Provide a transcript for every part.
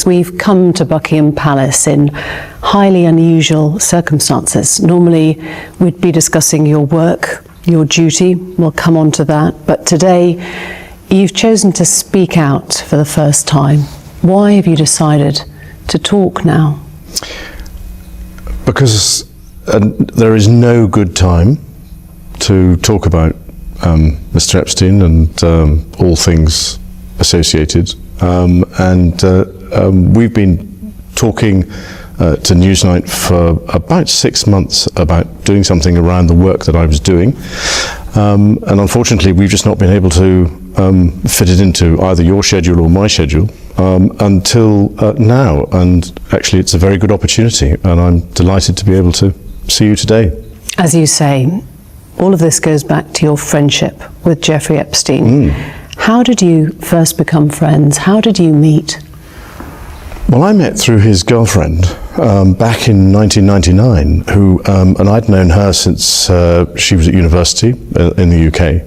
We've come to Buckingham Palace in highly unusual circumstances. Normally, we'd be discussing your work, your duty. We'll come on to that. But today, you've chosen to speak out for the first time. Why have you decided to talk now? Because there is no good time to talk about Mr. Epstein and all things associated. We've been talking to Newsnight for about 6 months about doing something around the work that I was doing. And unfortunately, we've just not been able to fit it into either your schedule or my schedule until now. And actually, it's a very good opportunity, and I'm delighted to be able to see you today. As you say, all of this goes back to your friendship with Jeffrey Epstein. How did you first become friends? How did you meet? Well, I met through his girlfriend back in 1999, who, and I'd known her since she was at university in the UK.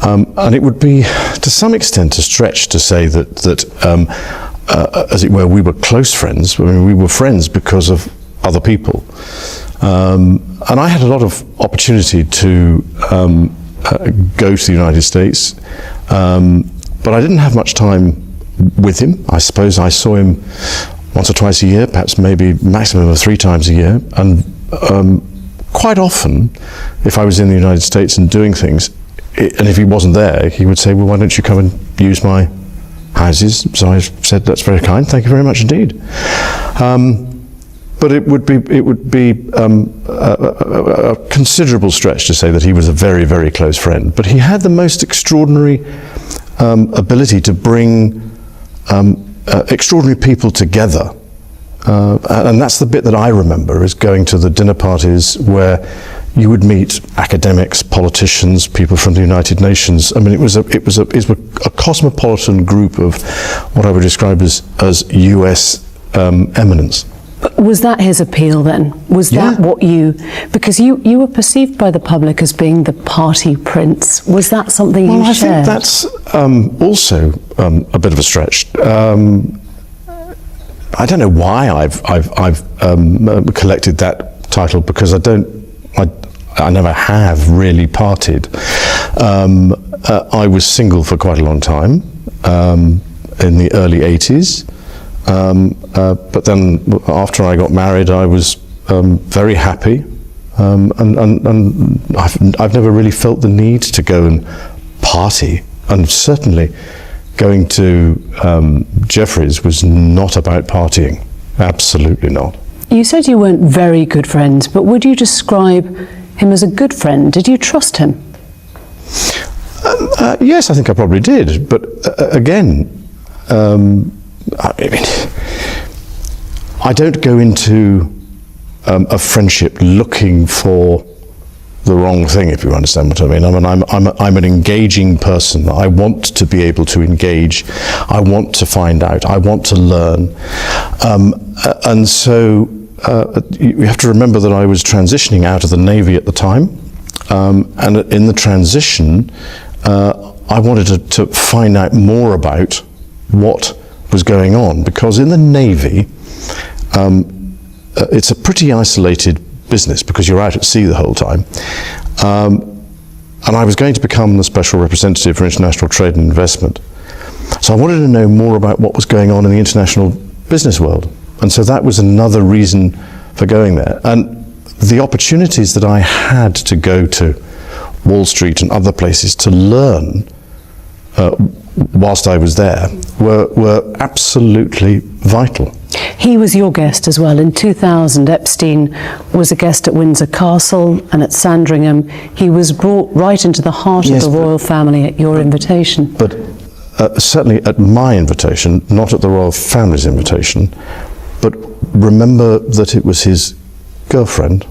And it would be, to some extent, a stretch to say that as it were, we were close friends. I mean, we were friends because of other people. And I had a lot of opportunity to go to the United States, but I didn't have much time with him. I suppose I saw him once or twice a year, perhaps maybe maximum of 3 times a year. And quite often, if I was in the United States and doing things, and if he wasn't there, he would say, well, why don't you come and use my houses? So I said, that's very kind, thank you very much indeed. But it would be a considerable stretch to say that he was a very, very close friend. But he had the most extraordinary ability to bring extraordinary people together. And that's the bit that I remember, is going to the dinner parties where you would meet academics, politicians, people from the United Nations. I mean, it was a cosmopolitan group of what I would describe as US eminence. Was that his appeal then? Was that what you, because you were perceived by the public as being the party prince. Was that something you shared? Well, I think that's also a bit of a stretch. I don't know why I've collected that title, because I never have really partied. I was single for quite a long time in the early 80s. But then after I got married, I was very happy, and I've never really felt the need to go and party, and certainly going to Jeffrey's was not about partying, absolutely not. You said you weren't very good friends, but would you describe him as a good friend? Did you trust him? Yes, I think I probably did, but again, I mean, I don't go into a friendship looking for the wrong thing, if you understand what I mean. I'm an engaging person. I want to be able to engage. I want to find out. I want to learn. And so you have to remember that I was transitioning out of the Navy at the time. And in the transition, I wanted to find out more about what was going on, because in the Navy, it's a pretty isolated business because you're out at sea the whole time. And I was going to become the Special Representative for International Trade and Investment. So I wanted to know more about what was going on in the international business world. And so that was another reason for going there. And the opportunities that I had to go to Wall Street and other places to learn whilst I was there were absolutely vital. He was your guest as well. In 2000, Epstein was a guest at Windsor Castle and at Sandringham. He was brought right into the heart of the royal family at your invitation. But certainly at my invitation, not at the royal family's invitation. But remember that it was his girlfriend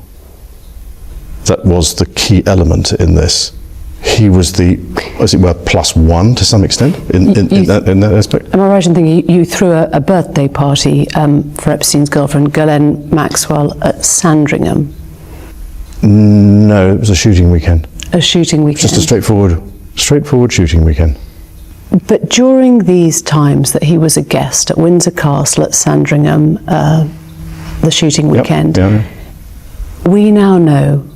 that was the key element in this. He was the, as it were, +1 to some extent in that aspect. Am I right in thinking you threw a birthday party for Epstein's girlfriend, Ghislaine Maxwell, at Sandringham? No, it was a shooting weekend. A shooting weekend? Just a straightforward shooting weekend. But during these times that he was a guest at Windsor Castle, at Sandringham, the shooting weekend, we now know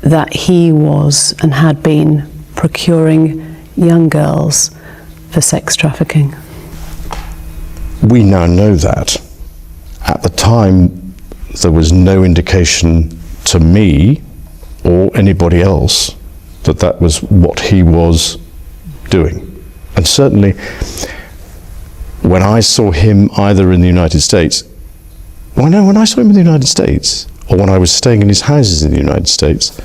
that he was and had been procuring young girls for sex trafficking. We now know that. At the time, there was no indication to me or anybody else that that was what he was doing. And certainly, when I saw him either in the United States, when I saw him in the United States, or when I was staying in his houses in the United States,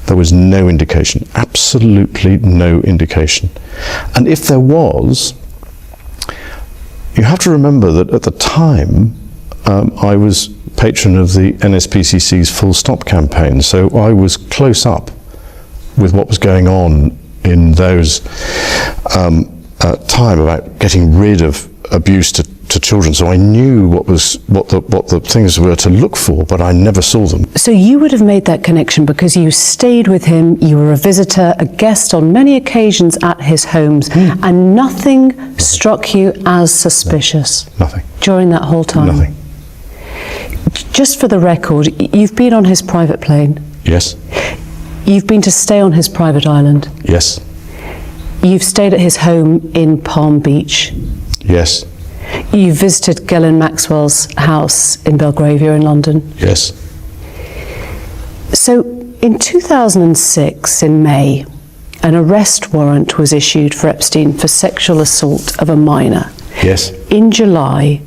there was no indication, absolutely no indication. And if there was, you have to remember that at the time, I was patron of the NSPCC's Full Stop campaign, so I was close up with what was going on in those time about getting rid of abuse to children. So I knew what the things were to look for, but I never saw them. So you would have made that connection because you stayed with him, you were a visitor, a guest on many occasions at his homes, and nothing struck you as suspicious? Nothing. During that whole time? Nothing. Just for the record, you've been on his private plane? Yes. You've been to stay on his private island? Yes. You've stayed at his home in Palm Beach? Yes. You visited Ghislaine Maxwell's house in Belgravia in London? Yes. So in 2006, in May, an arrest warrant was issued for Epstein for sexual assault of a minor. Yes. In July,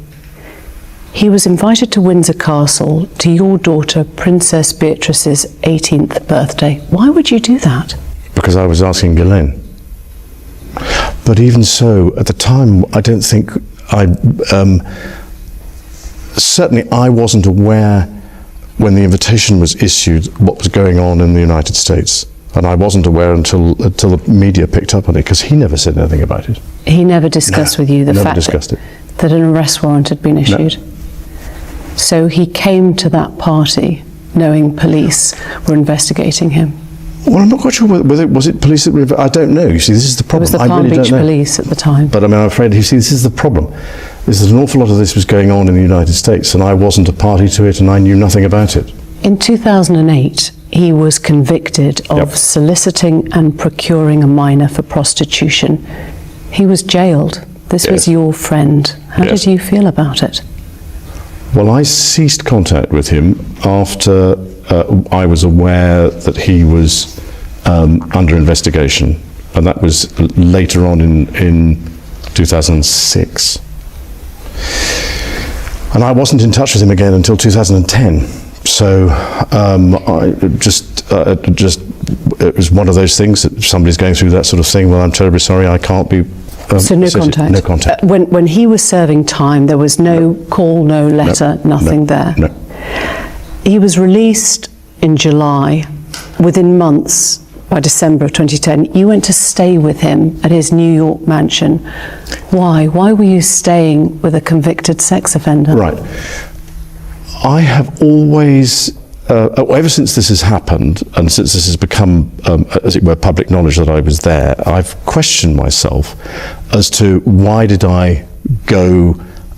he was invited to Windsor Castle to your daughter Princess Beatrice's 18th birthday. Why would you do that? Because I was asking Ghislaine. But even so, at the time, I don't think certainly I wasn't aware when the invitation was issued what was going on in the United States. And I wasn't aware until the media picked up on it, because he never said anything about it. He never discussed with you the fact that an arrest warrant had been issued? No. So he came to that party knowing police were investigating him? Well, I'm not quite sure whether was it police that were, I don't know. You see, this is the problem. It was the Palm Beach police at the time. But I mean, I'm afraid, you see, this is the problem. Is that an awful lot of this was going on in the United States, and I wasn't a party to it, and I knew nothing about it. In 2008, he was convicted of soliciting and procuring a minor for prostitution. He was jailed. This was your friend. How did you feel about it? Well, I ceased contact with him after I was aware that he was under investigation, and that was later on in 2006. And I wasn't in touch with him again until 2010. So it was one of those things that if somebody's going through that sort of thing, well, I'm terribly sorry, I can't be. So no contact? No contact. When he was serving time, there was no call, no letter, nothing there? No. He was released in July. Within months, by December of 2010, you went to stay with him at his New York mansion. Why? Why were you staying with a convicted sex offender? Right. I have always, ever since this has happened, and since this has become, as it were, public knowledge that I was there, I've questioned myself as to why did I go,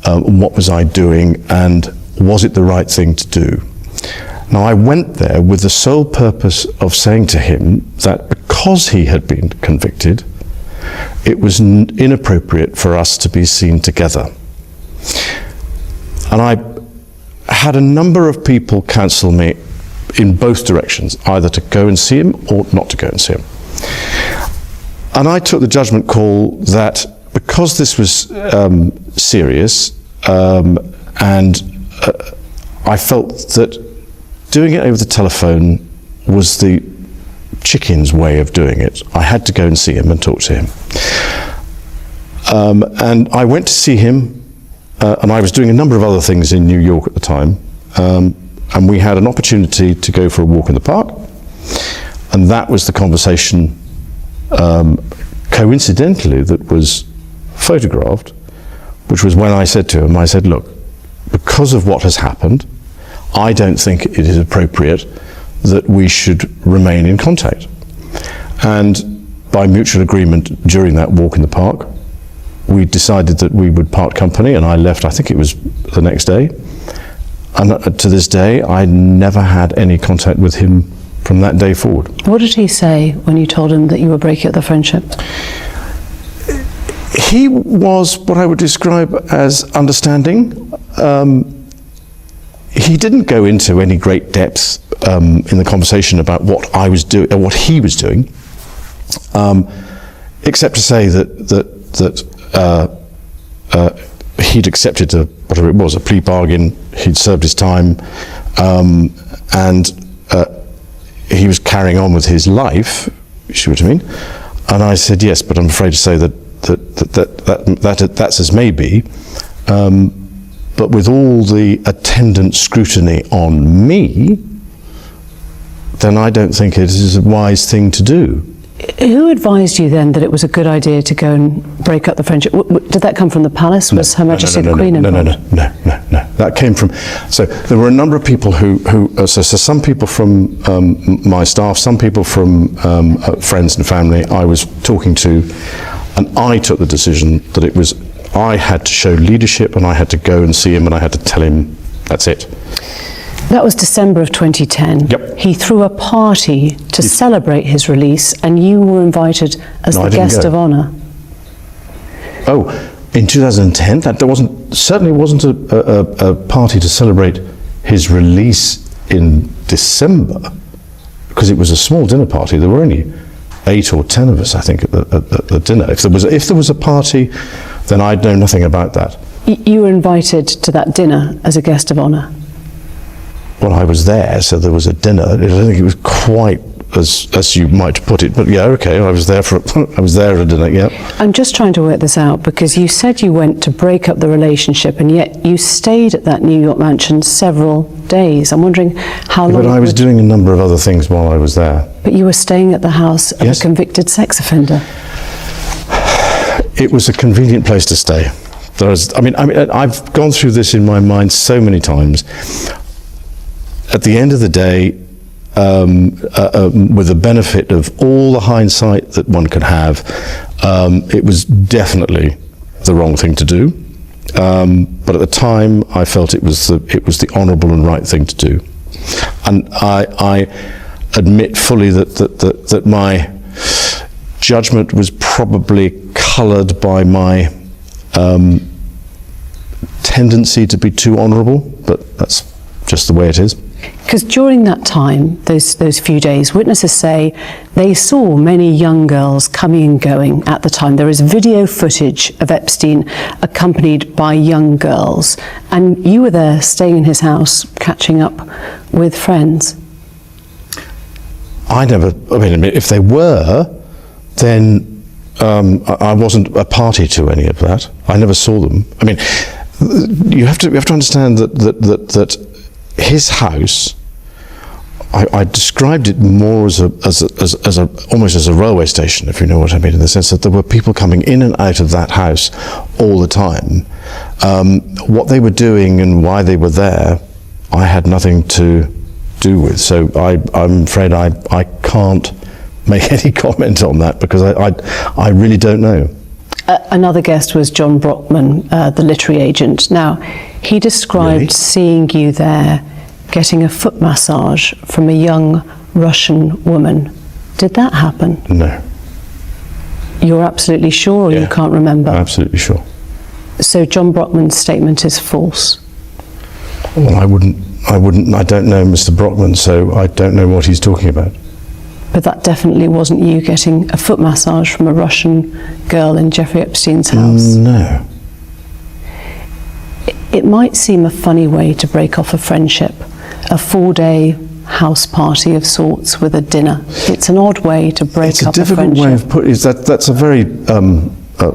what was I doing, and was it the right thing to do? Now, I went there with the sole purpose of saying to him that because he had been convicted, it was inappropriate for us to be seen together. And I had a number of people counsel me in both directions, either to go and see him or not to go and see him. And I took the judgment call that because this was serious, and I felt that doing it over the telephone was the chicken's way of doing it. I had to go and see him and talk to him. And I went to see him, and I was doing a number of other things in New York at the time, and we had an opportunity to go for a walk in the park, and that was the conversation, coincidentally, that was photographed, which was when I said to him, I said, look, because of what has happened, I don't think it is appropriate that we should remain in contact. And by mutual agreement during that walk in the park, we decided that we would part company, and I left, I think it was the next day. And to this day, I never had any contact with him from that day forward. What did he say when you told him that you were breaking up the friendship? He was what I would describe as understanding. He didn't go into any great depth in the conversation about what I was doing, or what he was doing, except to say that he'd accepted whatever it was, a plea bargain. He'd served his time, and he was carrying on with his life. You see what I mean? And I said yes, but I'm afraid to say that's as may be. But with all the attendant scrutiny on me, then I don't think it is a wise thing to do. Who advised you then that it was a good idea to go and break up the friendship? Did that come from the palace? Was Her Majesty the Queen involved? No. That came from, so there were a number of people so some people from my staff, some people from friends and family I was talking to, and I took the decision that it was, I had to show leadership, and I had to go and see him, and I had to tell him, that's it. That was December of 2010. Yep. He threw a party to celebrate his release, and you were invited as the guest of honour. Oh, in 2010? That certainly wasn't a party to celebrate his release in December, because it was a small dinner party. There were only 8 or 10 of us, I think, at the dinner. If there was a party, then I'd know nothing about that. You were invited to that dinner as a guest of honour? Well, I was there, so there was a dinner. I don't think it was quite as you might put it, but yeah, okay, I was there at a dinner, yeah. I'm just trying to work this out, because you said you went to break up the relationship, and yet you stayed at that New York mansion several days. I'm wondering how long... But I was doing a number of other things while I was there. But you were staying at the house of a convicted sex offender. It was a convenient place to stay. I've gone through this in my mind so many times. At the end of the day, with the benefit of all the hindsight that one could have, it was definitely the wrong thing to do. But at the time, I felt it was the honourable and right thing to do. And I admit fully that my judgment was probably coloured by my tendency to be too honourable, but that's just the way it is. Because during that time, those few days, witnesses say they saw many young girls coming and going at the time. There is video footage of Epstein accompanied by young girls, and you were there staying in his house, catching up with friends. If they were, then I wasn't a party to any of that. I never saw them. I mean, you have to understand that his house, I described it more as almost as a railway station, if you know what I mean, in the sense that there were people coming in and out of that house all the time. What they were doing and why they were there, I had nothing to do with. So I'm afraid I can't make any comment on that, because I really don't know. Another guest was John Brockman, the literary agent. Now, he described seeing you there getting a foot massage from a young Russian woman. Did that happen? No. You're absolutely sure, or you can't remember? I'm absolutely sure. So John Brockman's statement is false? Well, I don't know Mr. Brockman, so I don't know what he's talking about. But that definitely wasn't you getting a foot massage from a Russian girl in Jeffrey Epstein's house? No. It might seem a funny way to break off a friendship, a 4-day house party of sorts with a dinner. It's an odd way to break up a friendship. It's a difficult way of putting it. That's a very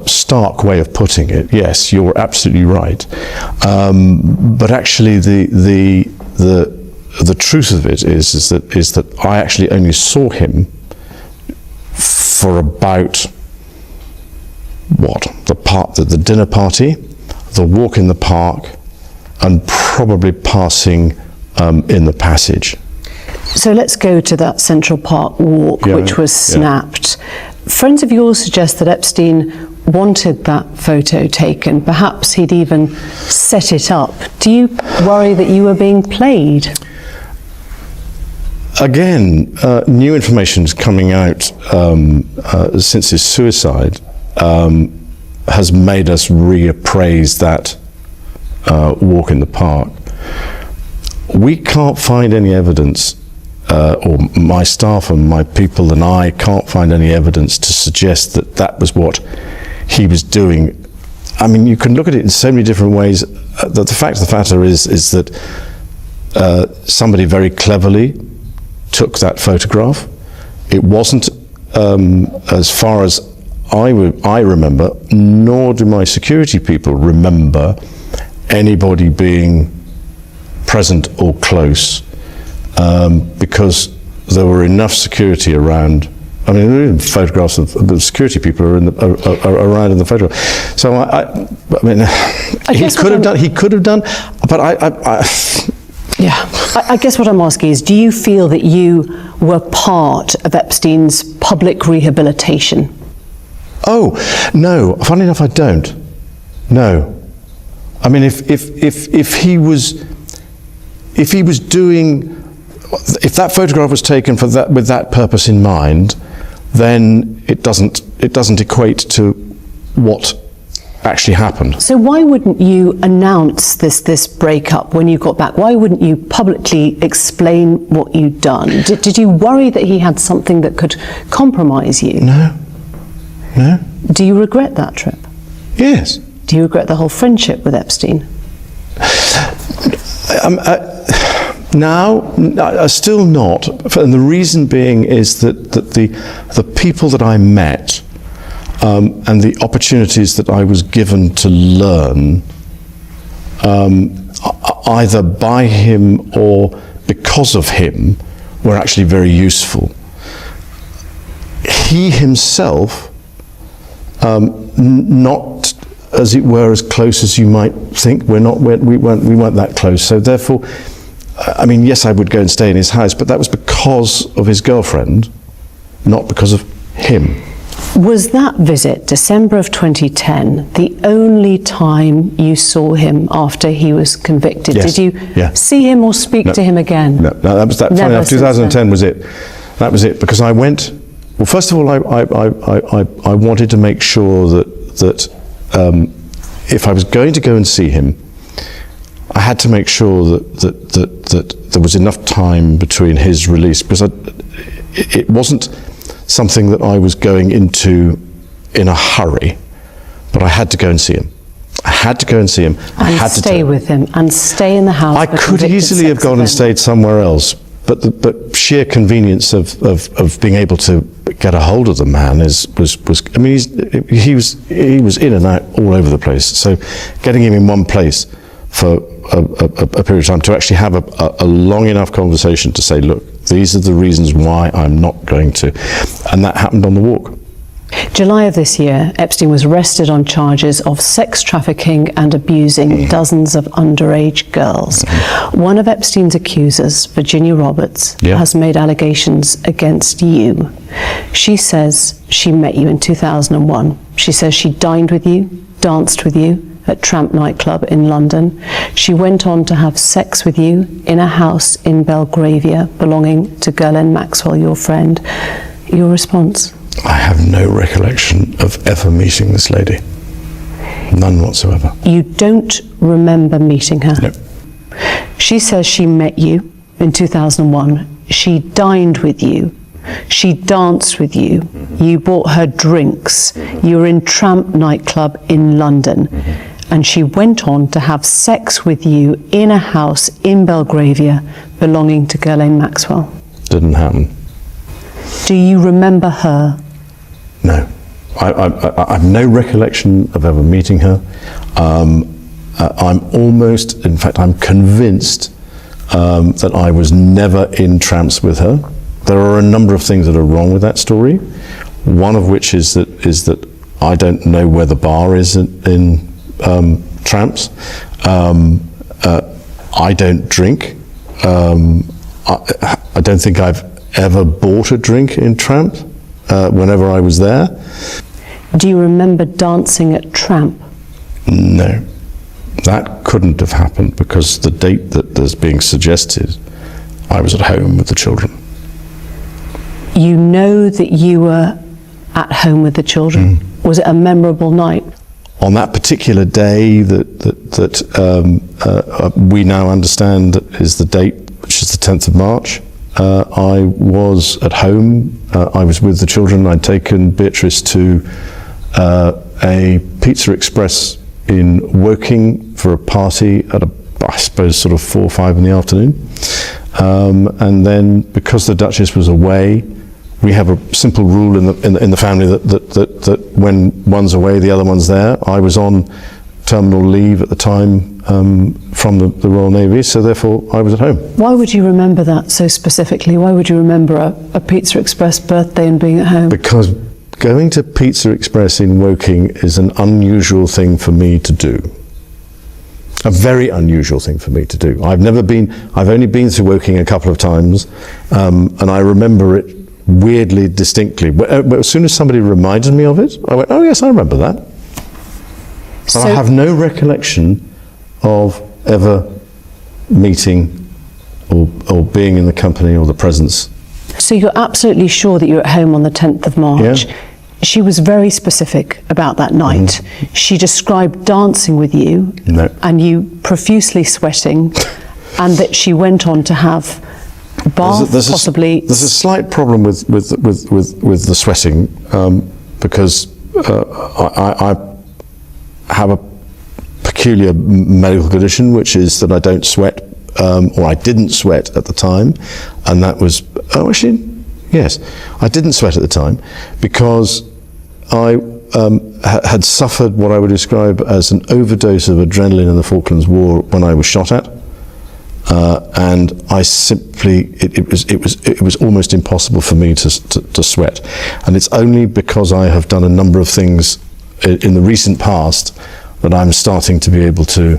stark way of putting it. Yes, you're absolutely right. But actually, the truth of it is that I actually only saw him for about the dinner party, the walk in the park, and probably passing in the passage. So let's go to that Central Park walk, which was snapped. Friends of yours suggest that Epstein wanted that photo taken. Perhaps he'd even set it up. Do you worry that you were being played? Again, new information is coming out since his suicide has made us reappraise that walk in the park. We can't find any evidence, or my staff and my people and I can't find any evidence to suggest that that was what he was doing. I mean, you can look at it in so many different ways. The fact of the matter is that somebody very cleverly took that photograph. It wasn't, as far as I remember, nor do my security people remember anybody being present or close, because there were enough security around. I mean, there are even photographs of the security people are around in the photograph. So I mean, he could have done, but Yeah, I guess what I'm asking is, do you feel that you were part of Epstein's public rehabilitation? Oh, no, funny enough, I don't. No. I mean, if he was doing, if that photograph was taken for that, with that purpose in mind, then it doesn't equate to what actually happened. So why wouldn't you announce this breakup when you got back? Why wouldn't you publicly explain what you'd done? Did you worry that he had something that could compromise you? No. No. Do you regret that trip? Yes. Do you regret the whole friendship with Epstein? Now, still not, and the reason being is that the people that I met and the opportunities that I was given to learn, either by him or because of him, were actually very useful. He himself, not as it were as close as you might think. We weren't that close. So therefore, I mean, yes, I would go and stay in his house, but that was because of his girlfriend, not because of him. Was that visit, December of 2010, the only time you saw him after he was convicted? Yes. Did you see him or speak to him again? No, that was that. Funny enough, 2010 was it. That was it, because I went. Well, first of all, I wanted to make sure that if I was going to go and see him, I had to make sure that there was enough time between his release, because it wasn't something that I was going into in a hurry, but I had to go and see him. I had to go and see him. I had to stay with him and stay in the house. I could easily have gone and stayed somewhere else, but sheer convenience of being able to get a hold of the man was. I mean, he was in and out all over the place. So getting him in one place for a period of time to actually have a long enough conversation to say, look, these are the reasons why I'm not going to, and that happened on the walk. July of this year, Epstein was arrested on charges of sex trafficking and abusing dozens of underage girls. One of Epstein's accusers, Virginia Roberts, has made allegations against you. She says she met you in 2001. She says she dined with you, danced with you at Tramp nightclub in London. She went on to have sex with you in a house in Belgravia belonging to Ghislaine Maxwell, your friend. Your response? I have no recollection of ever meeting this lady. None whatsoever. You don't remember meeting her? No. She says she met you in 2001. She dined with you. She danced with you. You bought her drinks. You were in Tramp nightclub in London. And she went on to have sex with you in a house in Belgravia belonging to Ghislaine Maxwell. Didn't happen. Do you remember her? No. I have no recollection of ever meeting her. I'm almost, in fact, I'm convinced that I was never in Tramps with her. There are a number of things that are wrong with that story. One of which is that I don't know where the bar is in Tramps. I don't drink. I don't think I've ever bought a drink in Tramp whenever I was there. Do you remember dancing at Tramp? No, that couldn't have happened because the date that is being suggested, I was at home with the children. You know that you were at home with the children. Was it a memorable night? On that particular day that we now understand is the date, which is the 10th of March, I was at home. I was with the children. I'd taken Beatrice to a Pizza Express in Woking for a party at I suppose sort of 4 or 5 in the afternoon. And then because the Duchess was away, we have a simple rule in the family that when one's away, the other one's there. I was on terminal leave at the time from the Royal Navy, so therefore I was at home. Why would you remember that so specifically? Why would you remember a Pizza Express birthday and being at home? Because going to Pizza Express in Woking is an unusual thing for me to do. A very unusual thing for me to do. I've only been to Woking a couple of times, and I remember it weirdly distinctly. But as soon as somebody reminded me of it, I went, oh yes, I remember that. But I have no recollection of ever meeting or being in the company or the presence. So you're absolutely sure that you're at home on the 10th of March? Yeah. She was very specific about that night. She described dancing with you and you profusely sweating, and that she went on to have a bath, possibly. There's a slight problem with the sweating because I have a peculiar medical condition, which is that I don't sweat, or I didn't sweat at the time, and that was, yes, I didn't sweat at the time because I had suffered what I would describe as an overdose of adrenaline in the Falklands War when I was shot at, and I simply, it was almost impossible for me to sweat, and it's only because I have done a number of things in the recent past that I'm starting to be able to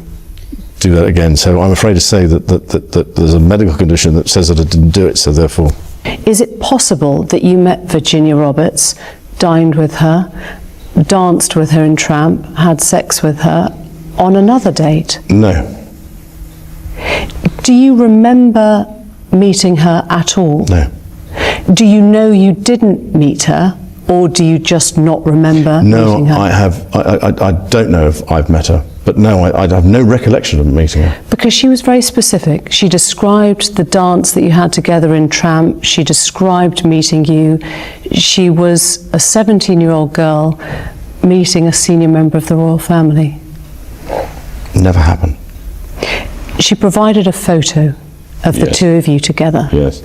do that again. So I'm afraid to say that there's a medical condition that says that I didn't do it, so therefore. Is it possible that you met Virginia Roberts, dined with her, danced with her in Tramp, had sex with her on another date? No. Do you remember meeting her at all? No. Do you know you didn't meet her, or do you just not remember meeting her? No, I don't know if I've met her, but no, I have no recollection of meeting her. Because she was very specific. She described the dance that you had together in Tramp. She described meeting you. She was a 17-year-old girl meeting a senior member of the royal family. Never happened. She provided a photo of the two of you together. Yes.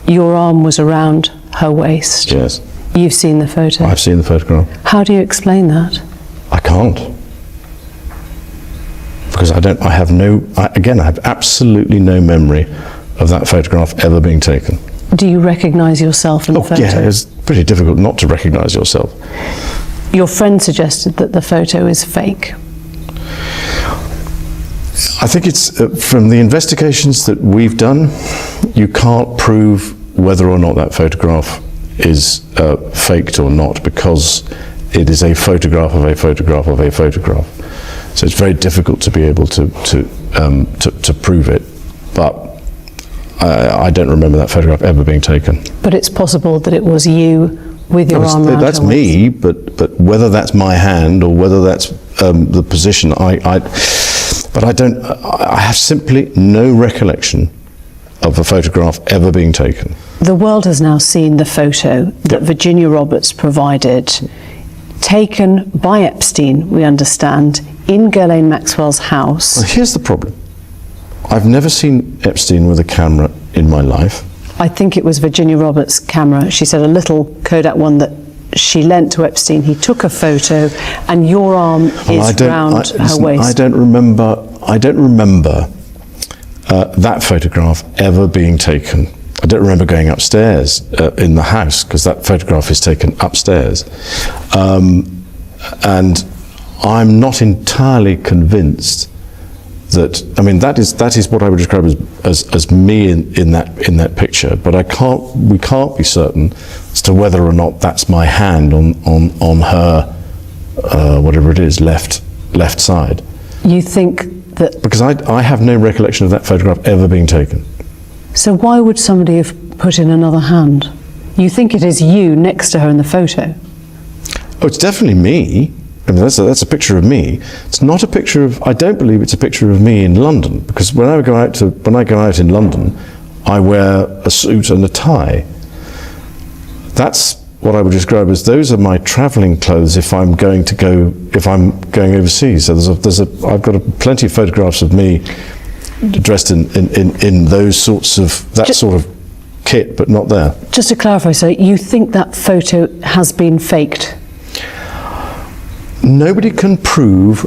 Your arm was around her waist. Yes. You've seen the photo? I've seen the photograph. How do you explain that? I can't. Because I have absolutely no memory of that photograph ever being taken. Do you recognise yourself in the photo? Yeah, it's pretty difficult not to recognise yourself. Your friend suggested that the photo is fake. I think it's, from the investigations that we've done, you can't prove whether or not that photograph is faked or not, because it is a photograph of a photograph of a photograph. So it's very difficult to be able to prove it. But I don't remember that photograph ever being taken. But it's possible that it was you with your arm around That's her waist. me, but whether that's my hand or whether that's the position, I have simply no recollection of a photograph ever being taken. The world has now seen the photo that Virginia Roberts provided, taken by Epstein, we understand, in Ghislaine Maxwell's house. Well, here's the problem. I've never seen Epstein with a camera in my life. I think it was Virginia Roberts' camera. She said a little Kodak one that she lent to Epstein. He took a photo, and your arm is round her waist. I don't remember that photograph ever being taken. I don't remember going upstairs in the house, because that photograph is taken upstairs. And I'm not entirely convinced that, I mean, that is what I would describe as me in that picture, but we can't be certain as to whether or not that's my hand on her whatever it is, left side. You think that... Because I have no recollection of that photograph ever being taken. So why would somebody have put in another hand? You think it is you next to her in the photo? Oh, it's definitely me. I mean, that's a picture of me. It's not a picture of... I don't believe it's a picture of me in London, because when I go out in London, I wear a suit and a tie. That's what I would describe as, those are my travelling clothes if I'm going overseas. So I've got plenty of photographs of me dressed in those sorts of, sort of kit, but not there. Just to clarify, so you think that photo has been faked? Nobody can prove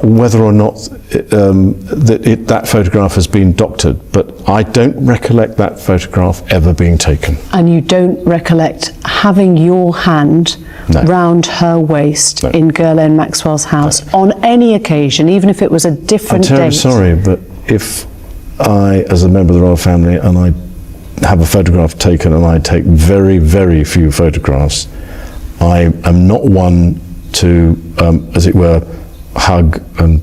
whether or not that photograph has been doctored, but I don't recollect that photograph ever being taken. And you don't recollect having your hand round her waist in Ghislaine Maxwell's house on any occasion, even if it was a different date? I'm terribly sorry, but if I, as a member of the royal family, and I have a photograph taken, and I take very, very few photographs, I am not one to, as it were, hug, and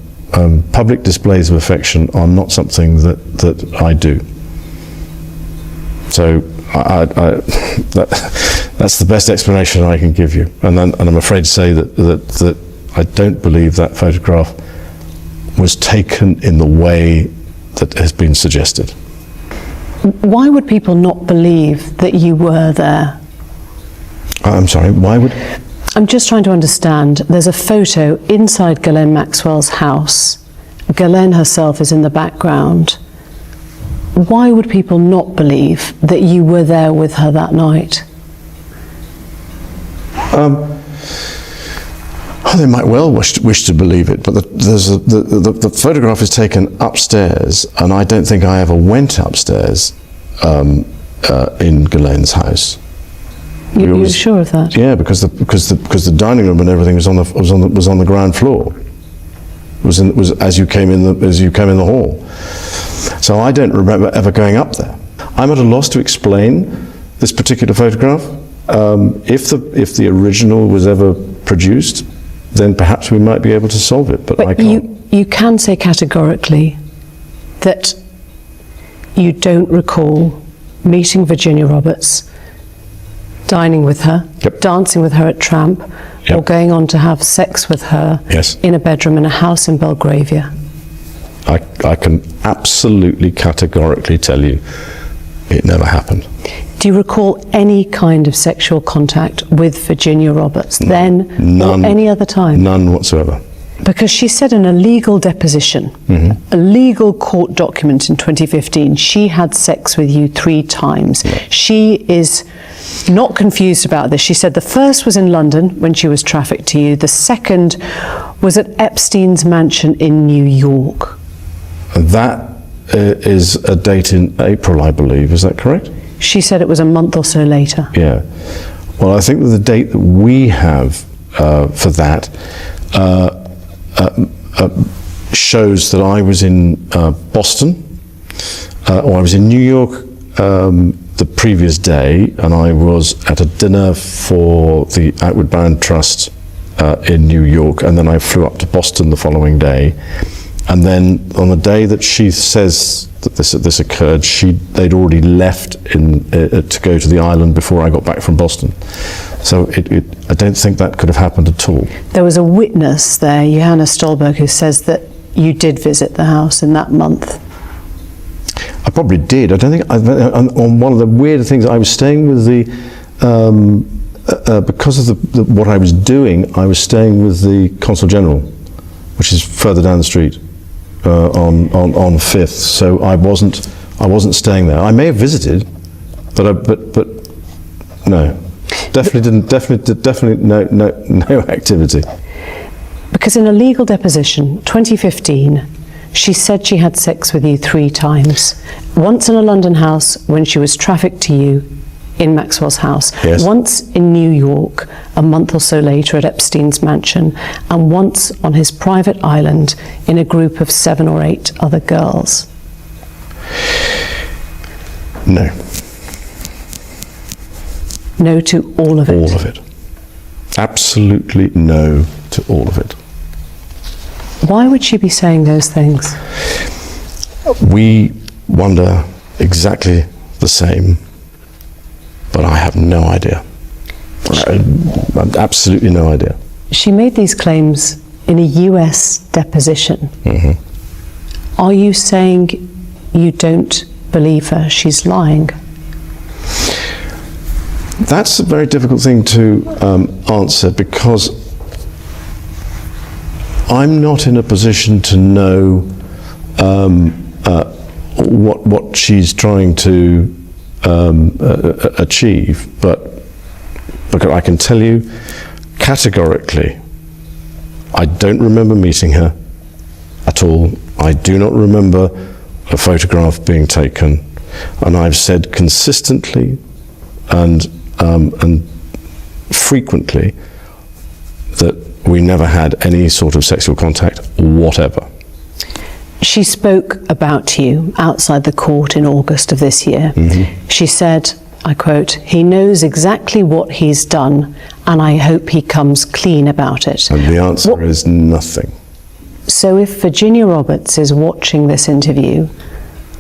public displays of affection are not something that I do. So that's the best explanation I can give you, and I'm afraid to say that I don't believe that photograph was taken in the way that has been suggested. Why would people not believe that you were there? I'm sorry, why would... I'm just trying to understand. There's a photo inside Ghislaine Maxwell's house. Ghislaine herself is in the background. Why would people not believe that you were there with her that night? They might well wish to believe it, but the photograph is taken upstairs, and I don't think I ever went upstairs in Ghislaine's house. You're sure of that? Yeah, because the dining room and everything was on the ground floor. Was as you came in the hall. So I don't remember ever going up there. I'm at a loss to explain this particular photograph. If the original was ever produced, then perhaps we might be able to solve it. But I can't. You can say categorically that you don't recall meeting Virginia Roberts, dining with her, dancing with her at Tramp, or going on to have sex with her in a bedroom in a house in Belgravia. I can absolutely categorically tell you it never happened. Do you recall any kind of sexual contact with Virginia Roberts then or any other time? None whatsoever. Because she said in a legal deposition, a legal court document in 2015, she had sex with you 3 times. She is not confused about this. She said the first was in London when she was trafficked to you. The second was at Epstein's mansion in New York. That is a date in April, I believe. Is that correct? She said it was a month or so later. Yeah. Well, I think that the date that we have for that shows that I was in Boston, or I was in New York the previous day, and I was at a dinner for the Outward Bound Trust in New York, and then I flew up to Boston the following day. And then on the day that she says that this occurred, they'd already left to go to the island before I got back from Boston. So I don't think that could have happened at all. There was a witness there, Johanna Stolberg, who says that you did visit the house in that month. I probably did. I don't think, on one of the weird things, I was staying with because of what I was doing, I was staying with the Consul General, which is further down the street. On 5th, so I wasn't staying there. I may have visited, but no, definitely no activity. Because in a legal deposition, 2015, she said she had sex with you 3 times. Once in a London house when she was trafficked to you in Maxwell's house, once in New York a month or so later at Epstein's mansion, and once on his private island in a group of 7 or 8 other girls. No. No to all of it? All of it. Absolutely no to all of it. Why would she be saying those things? We wonder exactly the same, but I have no idea. Absolutely no idea. She made these claims in a US deposition. Are you saying you don't believe her? She's lying? That's a very difficult thing to answer, because I'm not in a position to know what she's trying to achieve, but I can tell you categorically, I don't remember meeting her at all. I do not remember a photograph being taken, and I've said consistently and frequently that we never had any sort of sexual contact whatever. She spoke about you outside the court in August of this year. She said, I quote, "He knows exactly what he's done, and I hope he comes clean about it." And the answer is nothing. So if Virginia Roberts is watching this interview,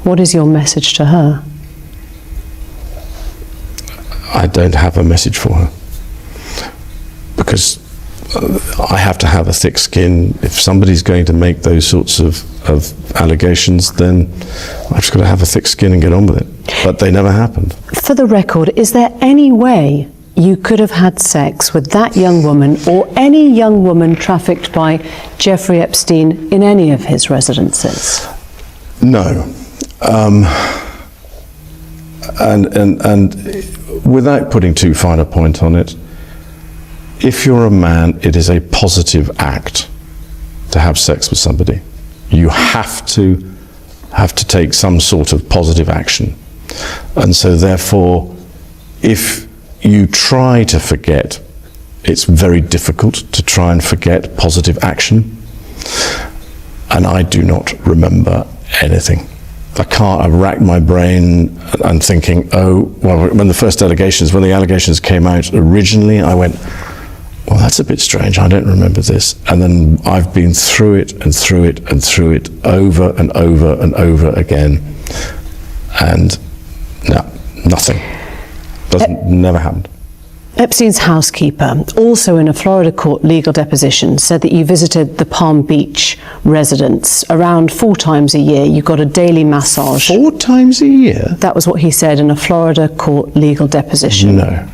what is your message to her? I don't have a message for her, because I have to have a thick skin. If somebody's going to make those sorts of allegations, then I've just got to have a thick skin and get on with it. But they never happened. For the record, is there any way you could have had sex with that young woman or any young woman trafficked by Jeffrey Epstein in any of his residences? No. And without putting too fine a point on it, if you're a man, it is a positive act to have sex with somebody. You have to take some sort of positive action. And so therefore, if you try to forget, it's very difficult to try and forget positive action. And I do not remember anything. I've racked my brain and thinking, oh, well, when the allegations came out originally, I went, well, that's a bit strange, I don't remember this. And then I've been through it and through it and through it over and over and over again. And no, nothing. Never happened. Epstein's housekeeper, also in a Florida court legal deposition, said that you visited the Palm Beach residence around 4 times a year. You got a daily massage. 4 times a year? That was what he said in a Florida court legal deposition. No.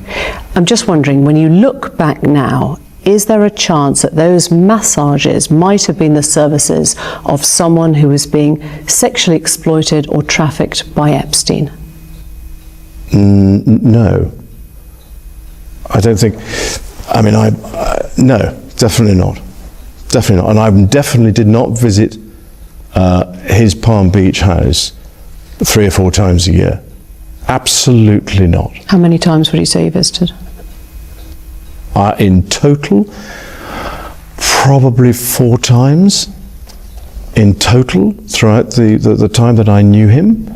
I'm just wondering, when you look back now, is there a chance that those massages might have been the services of someone who was being sexually exploited or trafficked by Epstein? No. I don't think, I mean, no, definitely not. Definitely not. And I definitely did not visit his Palm Beach house 3 or 4 times a year. Absolutely not. How many times would you say you visited? In total, probably 4 times in total throughout the time that I knew him.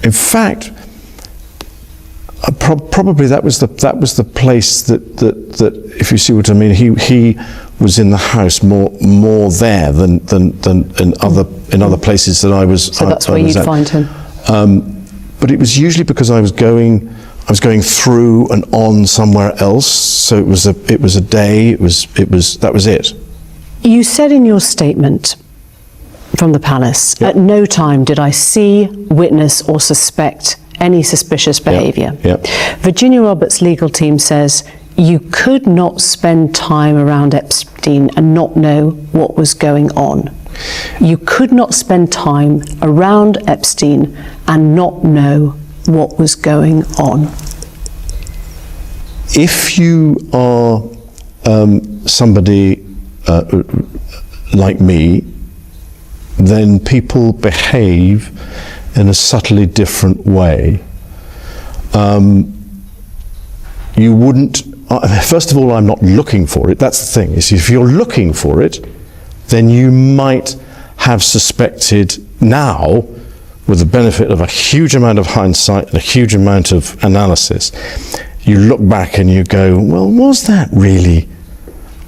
In fact, probably that was the place that if you see what I mean, he was in the house more there than in other places that I was. So that's where you'd find him. But it was usually because I was going through and on somewhere else. So it was a day. That was it. You said in your statement from the palace, Yep. At no time did I see, witness or suspect any suspicious behaviour. Yep. Virginia Roberts' legal team says you could not spend time around Epstein and not know what was going on. You could not spend time around Epstein and not know what was going on. If you are somebody like me, then people behave in a subtly different way. You wouldn't, first of all, I'm not looking for it. That's the thing. You see, if you're looking for it, then you might have suspected now, with the benefit of a huge amount of hindsight and a huge amount of analysis, you look back and you go, well, was that really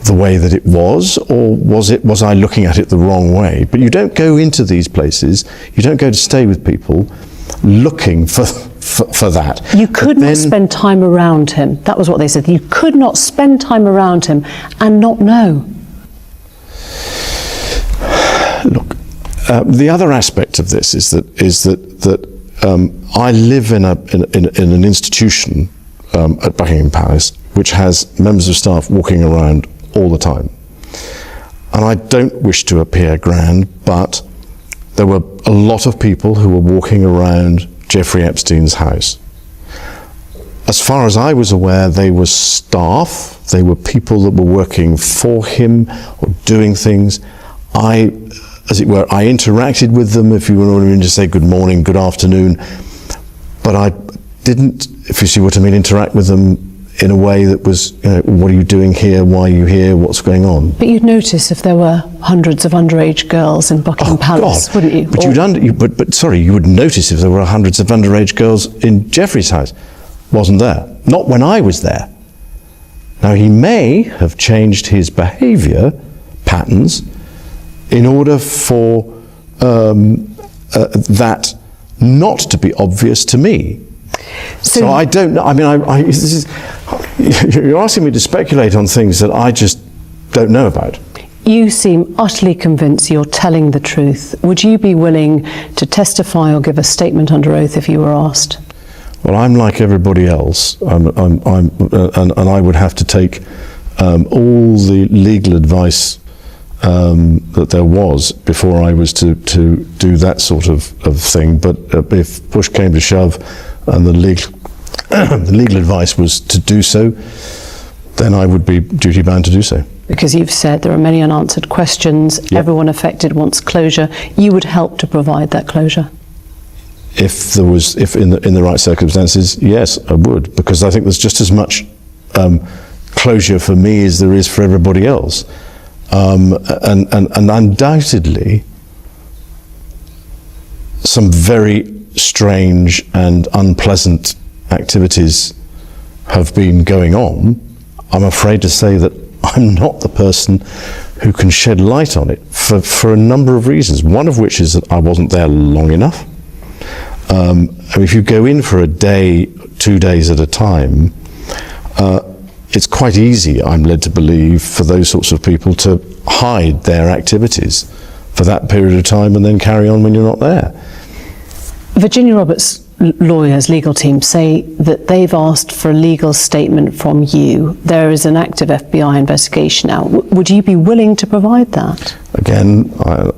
the way that it was, or was I looking at it the wrong way? But you don't go into these places, you don't go to stay with people looking for that. You could not spend time around him. That was what they said. You could not spend time around him and not know. Look, the other aspect of this is that I live in an institution at Buckingham Palace which has members of staff walking around all the time. And I don't wish to appear grand, but there were a lot of people who were walking around Jeffrey Epstein's house. As far as I was aware, they were staff, they were people that were working for him or doing things. As it were, I interacted with them, if you wanted to say good morning, good afternoon, but I didn't, if you see what I mean, interact with them in a way that was, you know, what are you doing here, why are you here, what's going on? But you'd notice if there were hundreds of underage girls in Buckingham Palace, God, wouldn't you? But sorry, you would notice if there were hundreds of underage girls in Jeffrey's house. Wasn't there. Not when I was there. Now, he may have changed his behaviour patterns in order for that not to be obvious to me. So I don't know. I mean, this is, you're asking me to speculate on things that I just don't know about. You seem utterly convinced you're telling the truth. Would you be willing to testify or give a statement under oath if you were asked? Well, I'm like everybody else, and I would have to take all the legal advice that there was before I was to do that sort of thing. But if push came to shove and the legal advice was to do so, then I would be duty bound to do so. Because you've said there are many unanswered questions, Yep. Everyone affected wants closure. You would help to provide that closure? If in the right circumstances, yes, I would, because I think there's just as much closure for me as there is for everybody else. And undoubtedly, some very strange and unpleasant activities have been going on. I'm afraid to say that I'm not the person who can shed light on it for a number of reasons, one of which is that I wasn't there long enough. I mean, if you go in for a day, 2 days at a time, it's quite easy, I'm led to believe, for those sorts of people to hide their activities for that period of time and then carry on when you're not there. Virginia Roberts' lawyers, legal team, say that they've asked for a legal statement from you. There is an active FBI investigation now. Would you be willing to provide that? Again,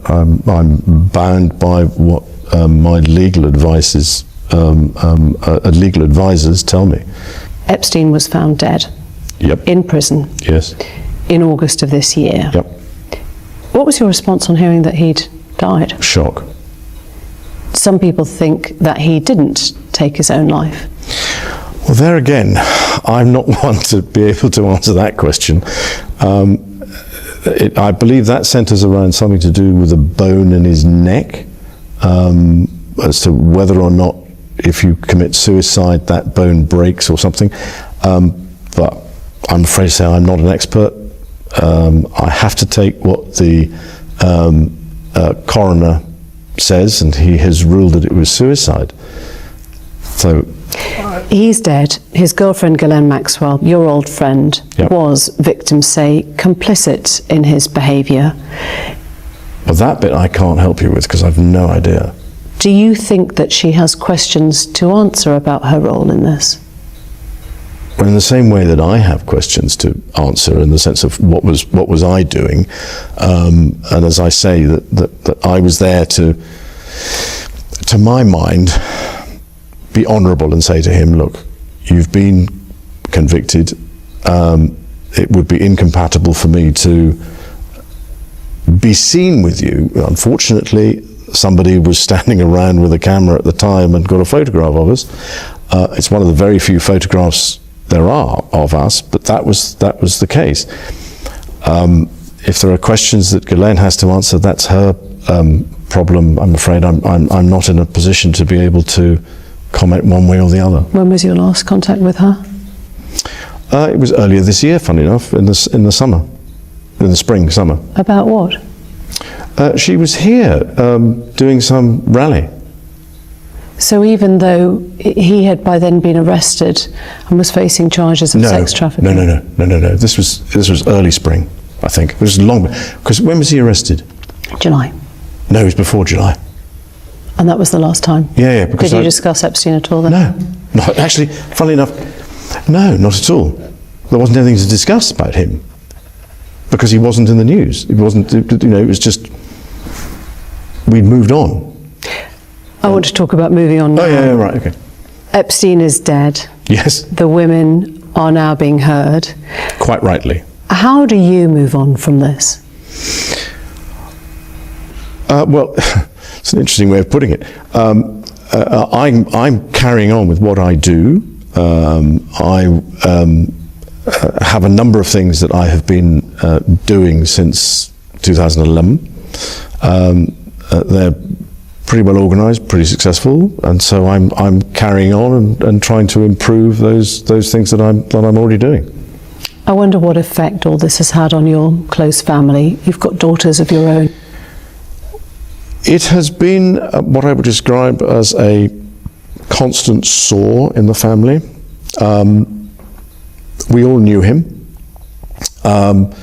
I'm bound by what my legal advice legal advisors tell me. Epstein was found dead. Yep. In prison. Yes. In August of this year. Yep. What was your response on hearing that he'd died? Shock. Some people think that he didn't take his own life. Well, there again, I'm not one to be able to answer that question. I believe that centres around something to do with a bone in his neck, as to whether or not, if you commit suicide, that bone breaks or something. But I'm afraid to say I'm not an expert. I have to take what the coroner says, and he has ruled that it was suicide. So he's dead. His girlfriend Ghislaine Maxwell, your old friend, Yep. was, victims say, complicit in his behaviour. Well, that bit I can't help you with because I've no idea. Do you think that she has questions to answer about her role in this? Well, in the same way that I have questions to answer, in the sense of what was I doing, and as I say, that I was there to my mind, be honourable and say to him, look, you've been convicted. It would be incompatible for me to be seen with you. Unfortunately, somebody was standing around with a camera at the time and got a photograph of us. It's one of the very few photographs there are of us, but that was the case. If there are questions that Ghislaine has to answer, that's her problem. I'm afraid I'm not in a position to be able to comment one way or the other. When was your last contact with her? It was earlier this year, funny enough, in the summer, in the spring, summer. About what? She was here doing some rally. So even though he had by then been arrested and was facing charges of sex trafficking? No. This was early spring, I think. It was long, because when was he arrested? July. No, it was before July. And that was the last time? Yeah. Because Did you discuss Epstein at all then? No, actually, funnily enough, no, not at all. There wasn't anything to discuss about him, because he wasn't in the news. It wasn't, it was just, we'd moved on. I want to talk about moving on now. Oh, yeah, right, okay. Epstein is dead. Yes. The women are now being heard. Quite rightly. How do you move on from this? Well, it's an interesting way of putting it. I'm carrying on with what I do. I have a number of things that I have been doing since 2011. They're pretty well organised, pretty successful, and so I'm carrying on and trying to improve those things that I'm already doing. I wonder what effect all this has had on your close family. You've got daughters of your own. It has been what I would describe as a constant sore in the family. We all knew him. And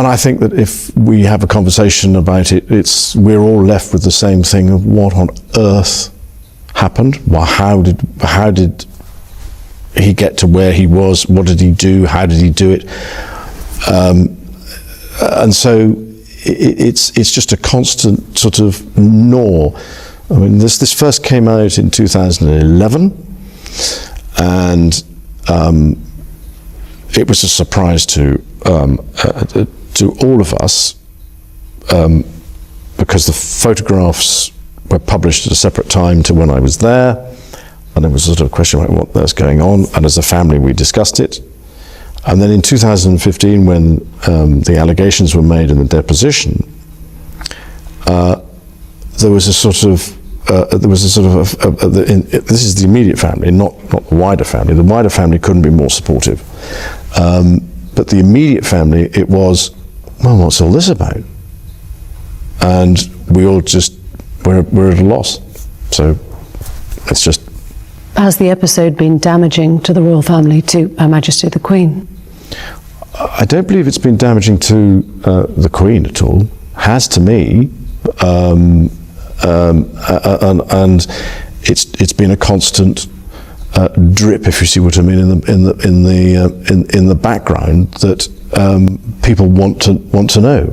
I think that if we have a conversation about it, we're all left with the same thing of what on earth happened? Well, how did he get to where he was? What did he do? How did he do it? And so it's just a constant sort of gnaw. I mean, this first came out in 2011, and it was a surprise to all of us, because the photographs were published at a separate time to when I was there, and there was a sort of question about what was going on, and as a family we discussed it. And then in 2015, when the allegations were made in the deposition, there was a sort of this is the immediate family, not the wider family. The wider family couldn't be more supportive. But the immediate family, it was, well, what's all this about? And we all just, we're at a loss. So it's just... Has the episode been damaging to the royal family, to Her Majesty the Queen? I don't believe it's been damaging to the Queen at all. Has to me. And it's been a constant drip, if you see what I mean, in the background that people want to know.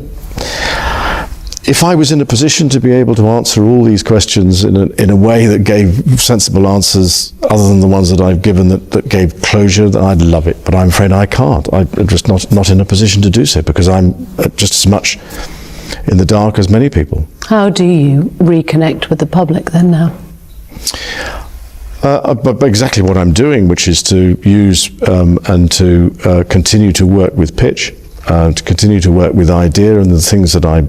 If I was in a position to be able to answer all these questions in a way that gave sensible answers, other than the ones that I've given that gave closure, then I'd love it. But I'm afraid I can't. I'm just not in a position to do so, because I'm just as much in the dark as many people. How do you reconnect with the public then now? But exactly what I'm doing, which is to use and to continue to work with pitch, to continue to work with idea and the things that I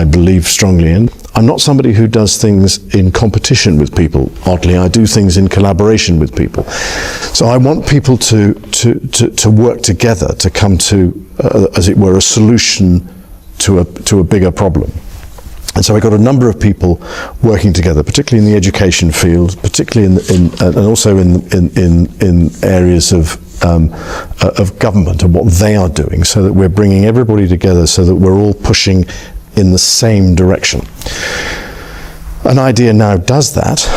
believe strongly in. I'm not somebody who does things in competition with people. Oddly, I do things in collaboration with people. So I want people to work together to come to, as it were, a solution to a bigger problem. And so I got a number of people working together, particularly in the education field, particularly and also in areas of government and what they are doing, so that we're bringing everybody together, so that we're all pushing in the same direction. An idea now does that.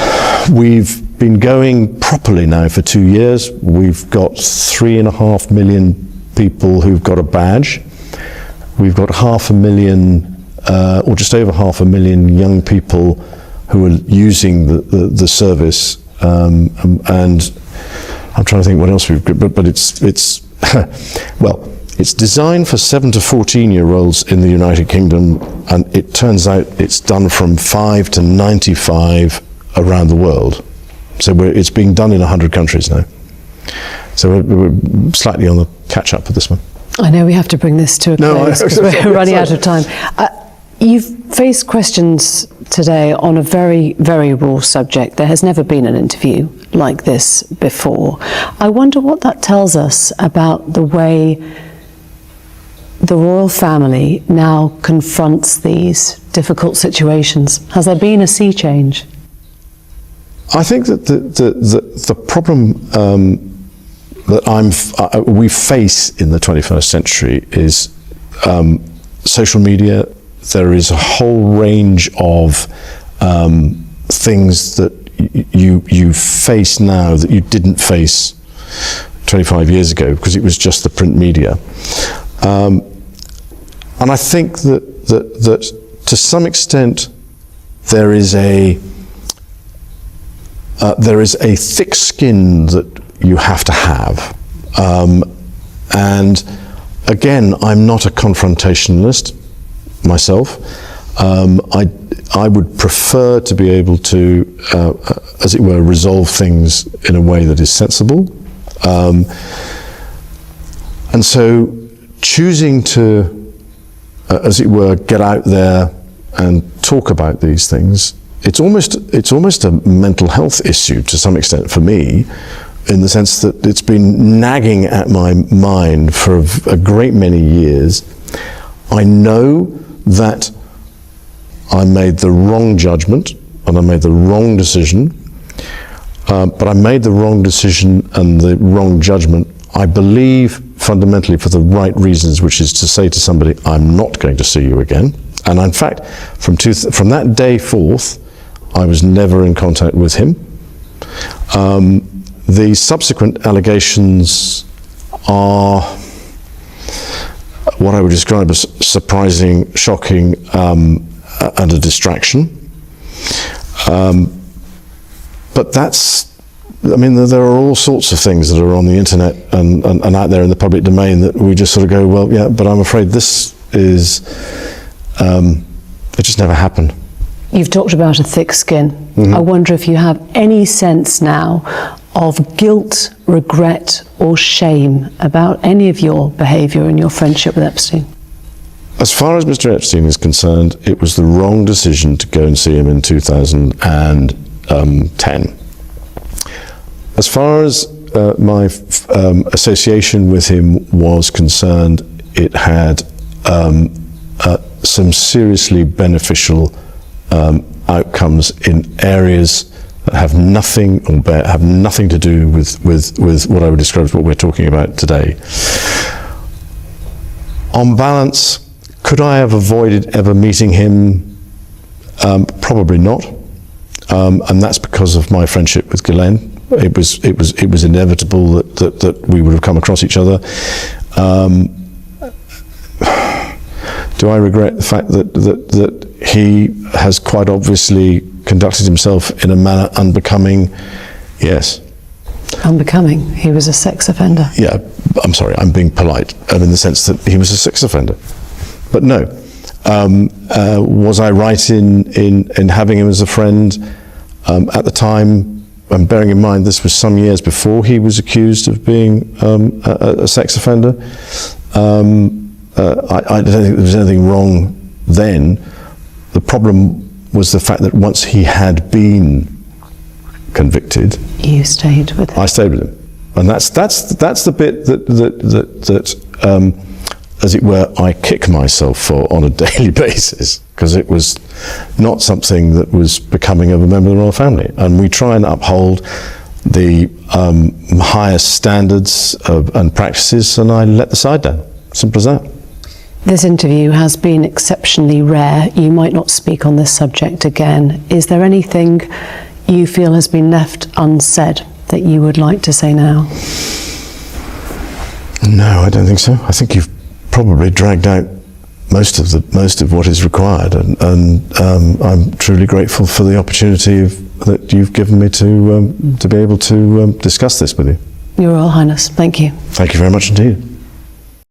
We've been going properly now for 2 years. We've got 3.5 million people who've got a badge. We've got 500,000 or just over 500,000 young people who are using the service, and I'm trying to think what else we've got, but it's well, it's designed for 7 to 14-year-olds in the United Kingdom, and it turns out it's done from 5 to 95 around the world. So it's being done in 100 countries now. So we're slightly on the catch-up for this one. I know we have to bring this to a close because we're running out of time. You've faced questions today on a very, very raw subject. There has never been an interview like this before. I wonder what that tells us about the way the royal family now confronts these difficult situations. Has there been a sea change? I think that the problem that we face in the 21st century is social media. There is a whole range of things that you face now that you didn't face 25 years ago because it was just the print media. And I think that to some extent there is a thick skin that you have to have. And again, I'm not a confrontationalist myself. I would prefer to be able to, as it were, resolve things in a way that is sensible. And so choosing to, as it were, get out there and talk about these things, it's almost a mental health issue to some extent for me, in the sense that it's been nagging at my mind for a great many years. I know that I made the wrong judgment and I made the wrong decision, but I made the wrong decision and the wrong judgment, I believe, fundamentally for the right reasons, which is to say to somebody, I'm not going to see you again. And in fact, from that day forth, I was never in contact with him. The subsequent allegations are what I would describe as surprising, shocking, and a distraction. But that's, I mean, there are all sorts of things that are on the internet and out there in the public domain that we just sort of go, well, yeah, but I'm afraid this is, it just never happened. You've talked about a thick skin. I wonder if you have any sense now of guilt, regret, or shame about any of your behaviour and your friendship with Epstein? As far as Mr. Epstein is concerned, it was the wrong decision to go and see him in 2010. As far as my association with him was concerned, it had some seriously beneficial outcomes in areas that have nothing to do with what I would describe as what we're talking about today. On balance, could I have avoided ever meeting him? Probably not, and that's because of my friendship with Ghislaine. It was inevitable that we would have come across each other. Do I regret the fact that he has quite obviously conducted himself in a manner unbecoming? Yes. Unbecoming? He was a sex offender? Yeah, I'm sorry, I'm being polite, in the sense that he was a sex offender. But no. Was I right in having him as a friend at the time? And bearing in mind this was some years before he was accused of being a sex offender. I don't think there was anything wrong then. The problem was the fact that once he had been convicted, you stayed with him. I stayed with him, and that's the bit that as it were, I kick myself for on a daily basis, because it was not something that was becoming of a member of the royal family, and we try and uphold the highest standards and practices, and I let the side down. Simple as that. This interview has been exceptionally rare. You might not speak on this subject again. Is there anything you feel has been left unsaid that you would like to say now? No, I don't think so. I think you've probably dragged out most of what is required, and I'm truly grateful for the opportunity that you've given me to be able to discuss this with you. Your Royal Highness, thank you. Thank you very much indeed.